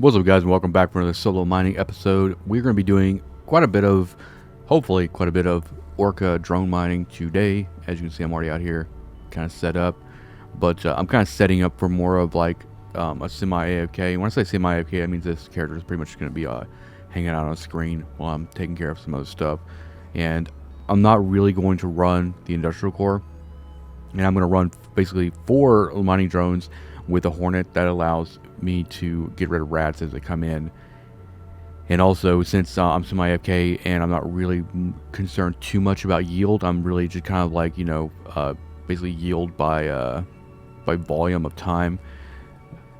What's up, guys, and welcome back for another solo mining episode. We're going to be doing hopefully quite a bit of Orca drone mining today. As you can see, I'm already out here kind of set up, but I'm kind of setting up for more of like a semi-AFK. When I say semi-AFK, that means this character is pretty much going to be hanging out on a screen while I'm taking care of some other stuff. And I'm not really going to run the industrial core, and I'm going to run basically 4 mining drones with a Hornet that allows me to get rid of rats as they come in. And also, since I'm semi-AFK and I'm not really concerned too much about yield, I'm really just kind of like, basically yield by volume of time.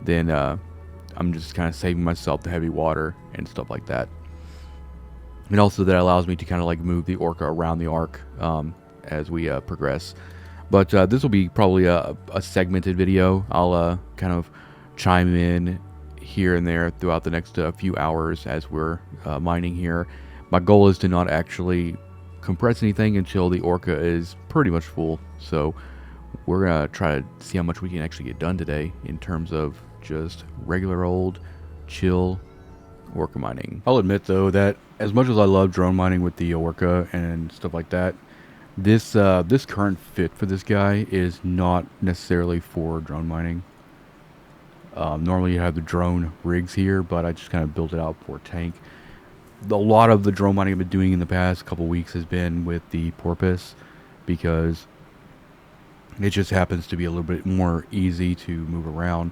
Then I'm just kind of saving myself the heavy water and stuff like that. And also that allows me to kind of like move the Orca around the arc as we progress. But this will be probably a segmented video. I'll kind of chime in here and there throughout the next few hours as we're mining here. My goal is to not actually compress anything until the Orca is pretty much full. So we're going to try to see how much we can actually get done today in terms of just regular old chill Orca mining. I'll admit though that as much as I love drone mining with the Orca and stuff like that, this current fit for this guy is not necessarily for drone mining. Normally you have the drone rigs here, but I just kind of built it out for tank. A lot of the drone mining I've been doing in the past couple weeks has been with the porpoise, because it just happens to be a little bit more easy to move around.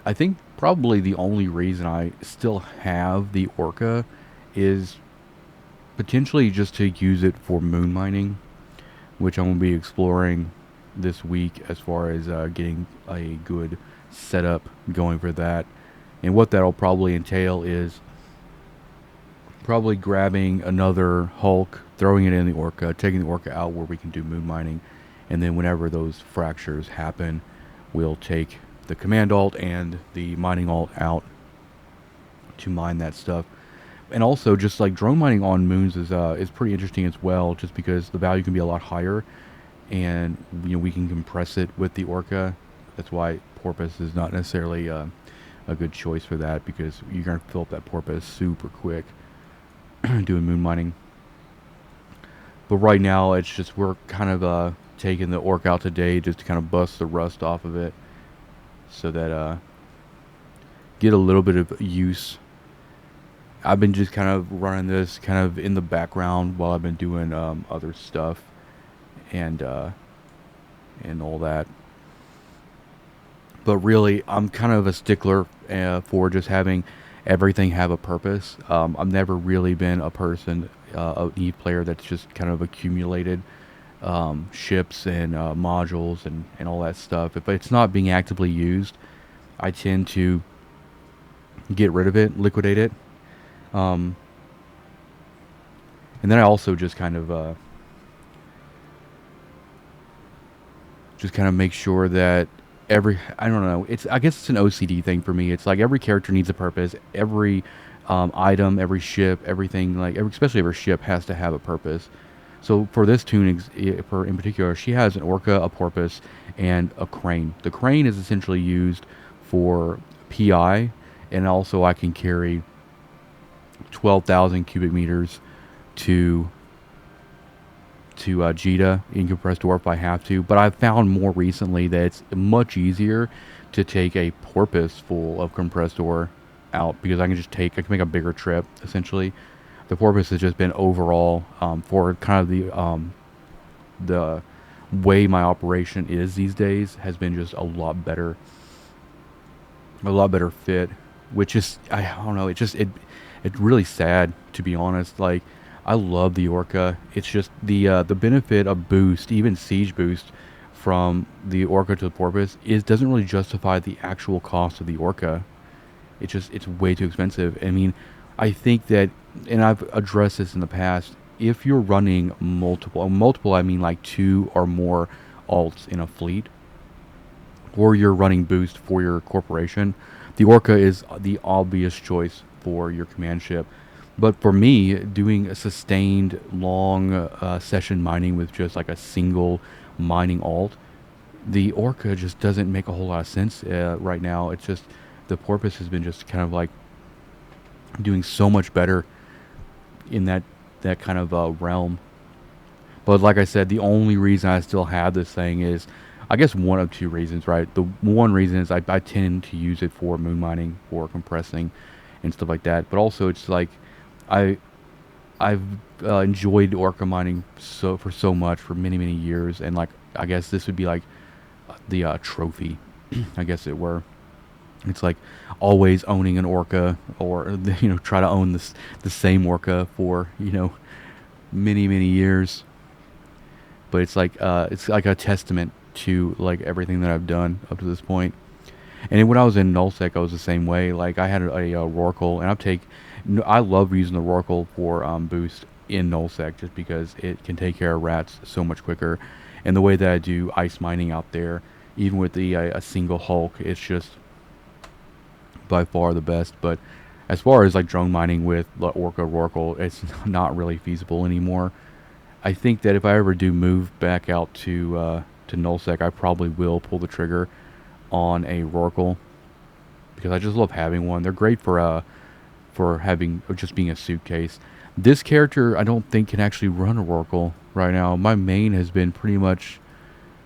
I think probably the only reason I still have the Orca is potentially just to use it for moon mining, which I'm going to be exploring this week as far as getting a good setup going for that. And what that'll probably entail is probably grabbing another Hulk, throwing it in the Orca, taking the Orca out where we can do moon mining, and then whenever those fractures happen, we'll take the command alt and the mining alt out to mine that stuff. And also, just like drone mining on moons is pretty interesting as well, just because the value can be a lot higher, and we can compress it with the Orca. That's why porpoise is not necessarily a good choice for that, because you're gonna fill up that porpoise super quick doing moon mining. But right now, it's just we're kind of taking the Orca out today just to kind of bust the rust off of it, so that get a little bit of use. I've been just kind of running this kind of in the background while I've been doing other stuff and all that. But really, I'm kind of a stickler for just having everything have a purpose. I've never really been a person, an EVE player that's just kind of accumulated ships and modules and all that stuff. If it's not being actively used, I tend to get rid of it, liquidate it. And then I also just kind of make sure that I don't know, I guess it's an OCD thing for me. It's like every character needs a purpose. Every item, every ship, everything, especially every ship has to have a purpose. So for this tune in particular, she has an Orca, a porpoise, and a crane. The crane is essentially used for PI, and also I can carry 12,000 cubic meters to Jita in compressed ore if I have to. But I've found more recently that it's much easier to take a porpoise full of compressed ore out, because I can make a bigger trip essentially. The porpoise has just been overall for kind of the way my operation is these days, has been just a lot better fit, which is, I don't know, it's really sad, to be honest. Like, I love the Orca. It's just the benefit of boost, even siege boost, from the Orca to the porpoise doesn't really justify the actual cost of the Orca. It's way too expensive. I mean, I think that, and I've addressed this in the past, if you're running multiple, I mean like 2 or more alts in a fleet, or you're running boost for your corporation, the Orca is the obvious choice for your command ship. But for me, doing a sustained long session mining with just like a single mining alt, the Orca just doesn't make a whole lot of sense right now. It's just the porpoise has been just kind of like doing so much better in that kind of realm. But like I said, the only reason I still have this thing is, I guess, one of two reasons, right? The one reason is I tend to use it for moon mining, for compressing, and stuff like that. But also, it's like I I've enjoyed Orca mining for so much for many years, and like I guess this would be like the trophy, I guess it were. It's like always owning an Orca, or try to own the same Orca for many years. But it's like a testament to like everything that I've done up to this point. And then when I was in Null Sec, I was the same way. Like I had a Rorqual, and I love using the Rorqual for boost in Null Sec just because it can take care of rats so much quicker. And the way that I do ice mining out there, even with a single Hulk, it's just by far the best. But as far as like drone mining with the Orca Rorqual, it's not really feasible anymore. I think that if I ever do move back out to Null Sec, I probably will pull the trigger on a Rorqual because I just love having one. They're great for having just being a suitcase. This character I don't think can actually run a Rorqual right now. My main has been pretty much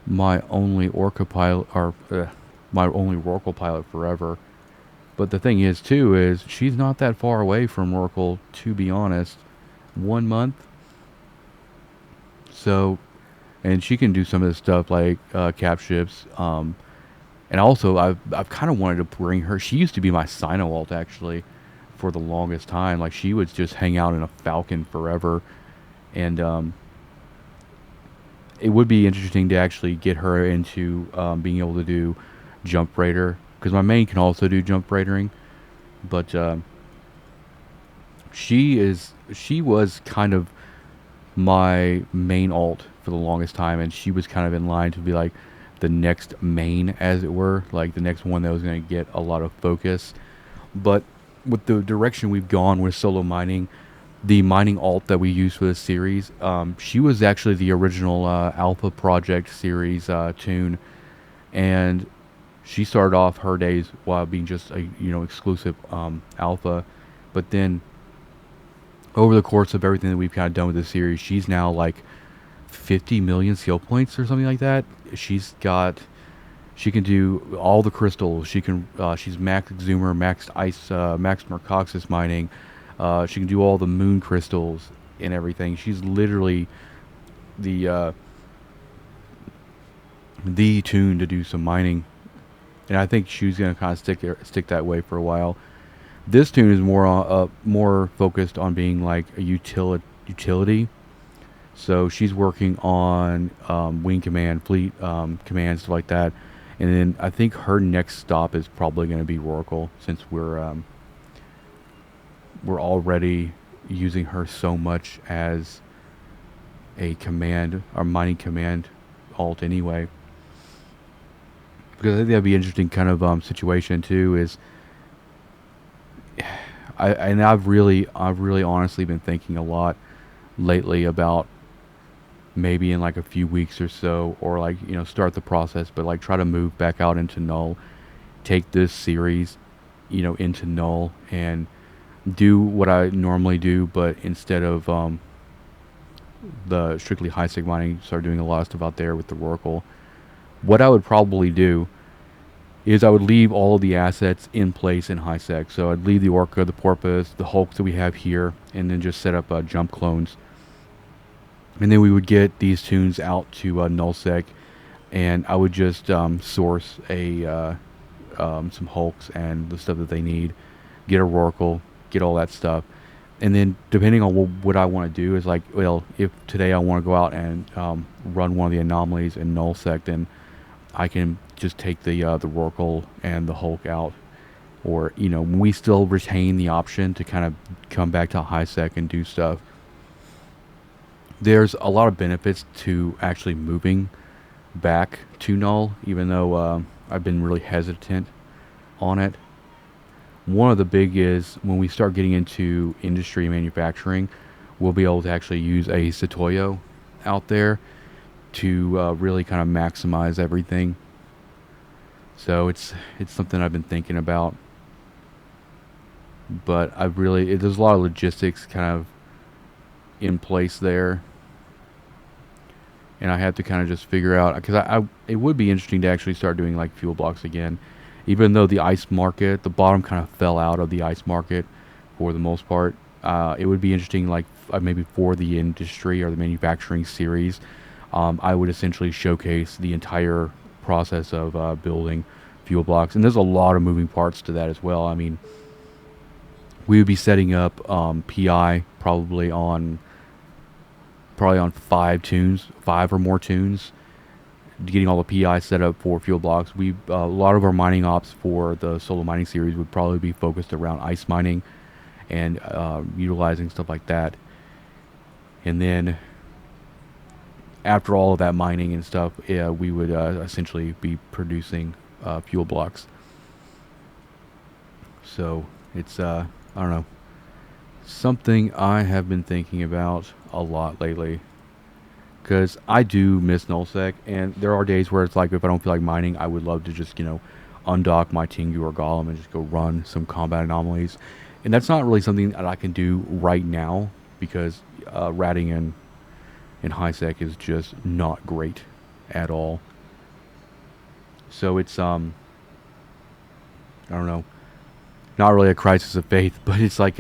my only Orca pilot, or my only Rorqual pilot forever. But the thing is too is she's not that far away from Rorqual, to be honest. 1 month. So, and she can do some of this stuff like cap ships. And also, I've kind of wanted to bring her. She used to be my Sino alt actually, for the longest time. Like she would just hang out in a Falcon forever, and it would be interesting to actually get her into being able to do jump raider, because my main can also do jump raidering, but she was kind of my main alt for the longest time, and she was kind of in line to be like the next main, as it were, like the next one that was going to get a lot of focus. But with the direction we've gone with solo mining, the mining alt that we use for this series, she was actually the original Alpha Project series tune, and she started off her days while being just a exclusive Alpha, but then over the course of everything that we've kind of done with this series, she's now like 50 million skill points or something like that. She can do all the crystals. She's max Exumer, max ice, max Mercoxis mining. She can do all the moon crystals and everything. She's literally the tune to do some mining, and I think she's gonna kind of stick that way for a while. This tune is more focused on being like a utility. So she's working on wing command, fleet command, stuff like that. And then I think her next stop is probably going to be Rorqual, since we're already using her so much as a command or mining command alt anyway. Because I think that'd be an interesting kind of situation too. Is I've really honestly been thinking a lot lately about maybe in like a few weeks or so, or like start the process, but like try to move back out into Null, take this series into Null, and do what I normally do, but instead of the strictly high sec mining, start doing a lot of stuff out there with the Rorqual. What I would probably do is I would leave all of the assets in place in high sec. So I'd leave the Orca, the porpoise, the Hulks that we have here, and then just set up jump clones. And then we would get these tunes out to Null Sec, and I would just source some Hulks and the stuff that they need, get a Rorqual, get all that stuff. And then depending on what I want to do is like, well, if today I want to go out and run one of the anomalies in Null Sec, then I can just take the Rorqual and the Hulk out. Or, we still retain the option to kind of come back to high sec and do stuff. There's a lot of benefits to actually moving back to Null, even though I've been really hesitant on it. One of the big is when we start getting into industry manufacturing, we'll be able to actually use a Satoyo out there to really kind of maximize everything. So it's something I've been thinking about. but there's a lot of logistics kind of in place there, and I had to kind of just figure out, because it would be interesting to actually start doing like fuel blocks again, even though the ice market, the bottom kind of fell out of the ice market for the most part. It would be interesting, like maybe for the industry or the manufacturing series, I would essentially showcase the entire process of building fuel blocks, and there's a lot of moving parts to that as well. I mean, we would be setting up PI probably on 5 or more tunes, getting all the PI set up for fuel blocks. A lot of our mining ops for the solo mining series would probably be focused around ice mining and utilizing stuff like that. And then after all of that mining and stuff, we would essentially be producing fuel blocks. So it's I don't know, something I have been thinking about a lot lately, because I do miss Null Sec, and there are days where it's like, if I don't feel like mining, I would love to just, undock my Tengu or Golem and just go run some combat anomalies. And that's not really something that I can do right now, because ratting in high sec is just not great at all. So it's I don't know, not really a crisis of faith, but it's like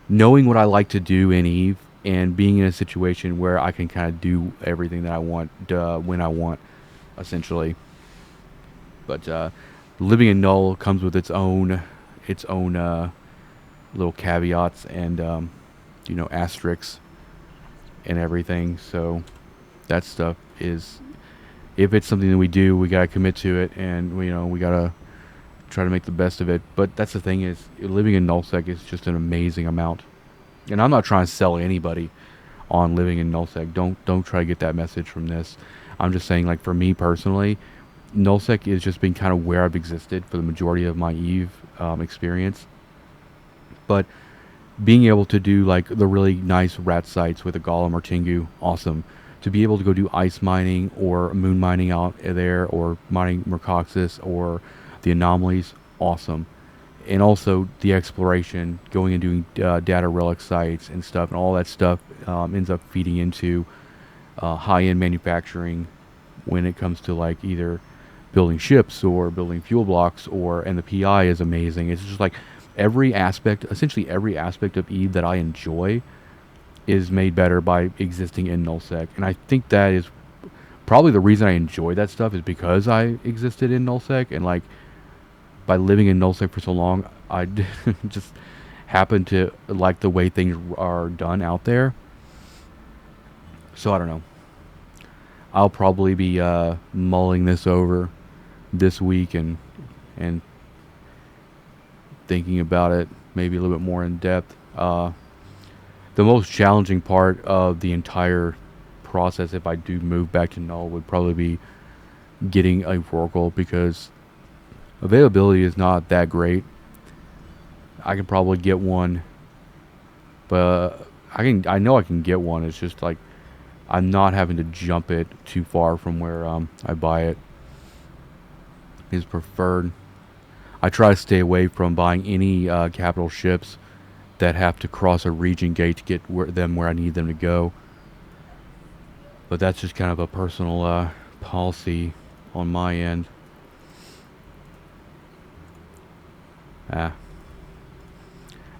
knowing what I like to do in Eve and being in a situation where I can kind of do everything that I want when I want, essentially. But living in Null comes with its own little caveats and asterisks and everything. So that stuff is, if it's something that we do, we gotta commit to it, and we gotta try to make the best of it. But that's the thing, is living in Null Sec is just an amazing amount. And I'm not trying to sell anybody on living in Null Sec. Don't try to get that message from this. I'm just saying, like, for me personally, Null Sec has just been kind of where I've existed for the majority of my Eve experience. But being able to do like the really nice rat sites with a Golem or Tengu, awesome. To be able to go do ice mining or moon mining out there, or mining Mercoxis or the anomalies, awesome. And also the exploration, going and doing data relic sites and stuff, and all that stuff ends up feeding into high-end manufacturing when it comes to like either building ships or building fuel blocks, and the PI is amazing. It's just like essentially every aspect of Eve that I enjoy is made better by existing in Null Sec. And I think that is probably the reason I enjoy that stuff, is because I existed in Null Sec, and like by living in Null Sec for so long, I just happen to like the way things are done out there. So I don't know. I'll probably be mulling this over this week and thinking about it maybe a little bit more in depth. The most challenging part of the entire process, if I do move back to Null, would probably be getting a Oracle, because availability is not that great. I can probably get one, but I know I can get one. It's just like I'm not having to jump it too far from where I buy it. Is preferred. I try to stay away from buying any capital ships that have to cross a region gate to get where I need them to go. But that's just kind of a personal policy on my end.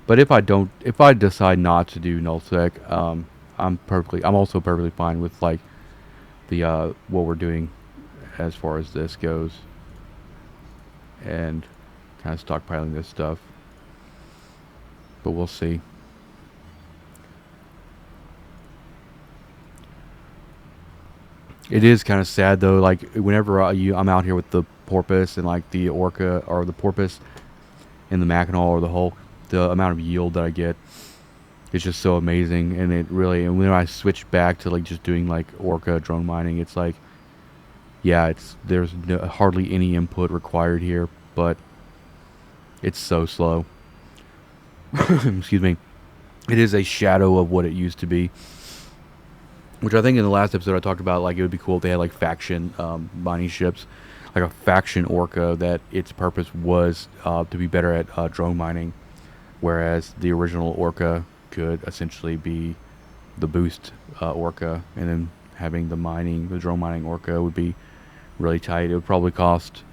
But if I decide not to do Null Sec, I'm also perfectly fine with like the what we're doing as far as this goes, and kind of stockpiling this stuff. But we'll see. It is kind of sad though, like whenever I'm out here with the porpoise and like the Orca, or the porpoise and the Mackinaw or the Hulk, the amount of yield that I get is just so amazing. And and when I switch back to like just doing like Orca drone mining, it's like, yeah, there's hardly any input required here, but it's so slow. Excuse me. It is a shadow of what it used to be. Which I think in the last episode I talked about, like it would be cool if they had like faction mining ships. like a faction Orca that its purpose was to be better at drone mining, whereas the original Orca could essentially be the boost Orca, and then having the drone mining Orca would be really tight. It would probably cost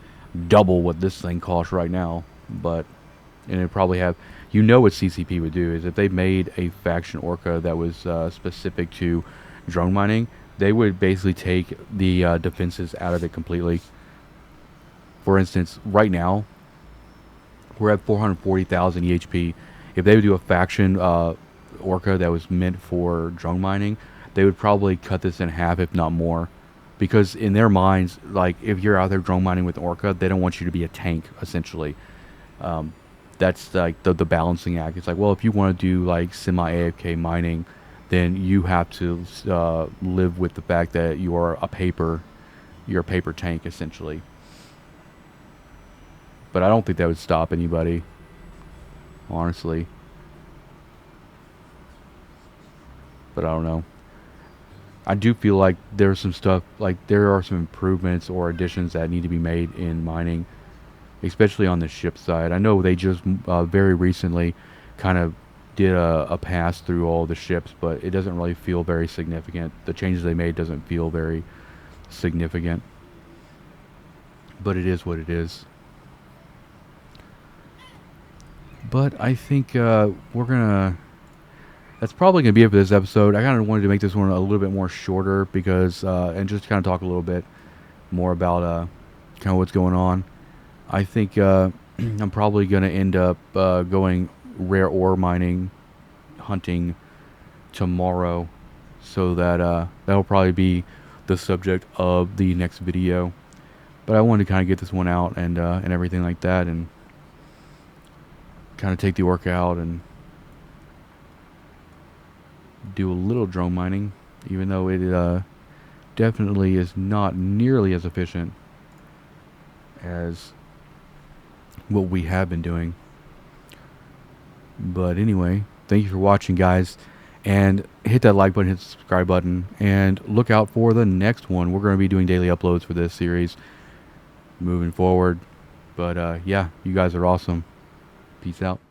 double what this thing costs right now, but and it probably have, you know, what CCP would do is if they made a faction Orca that was specific to drone mining, they would basically take the defenses out of it completely. For instance, right now we're at 440,000 EHP. If they would do a faction Orca that was meant for drone mining, they would probably cut this in half, if not more, because in their minds, like, if you're out there drone mining with Orca, they don't want you to be a tank, essentially. That's like the balancing act. It's like, well, if you want to do like semi AFK mining, then you have to live with the fact that you're a paper tank, essentially. But I don't think that would stop anybody, honestly. But I don't know. I do feel like there's some stuff, like there are some improvements or additions that need to be made in mining, especially on the ship side. I know they just very recently kind of did a pass through all the ships, but it doesn't really feel very significant. The changes they made doesn't feel very significant, but it is what it is. But I think that's probably gonna be it for this episode. I kind of wanted to make this one a little bit more shorter because and just kind of talk a little bit more about kind of what's going on. I think I'm probably going to end up going rare ore mining, hunting tomorrow, so that that'll probably be the subject of the next video. But I wanted to kind of get this one out and everything like that, and kind of take the Orca out and do a little drone mining, even though it definitely is not nearly as efficient as what we have been doing. But anyway, thank you for watching, guys, and hit that like button, hit the subscribe button, and look out for the next one. We're going to be doing daily uploads for this series moving forward. But yeah, you guys are awesome. Peace out.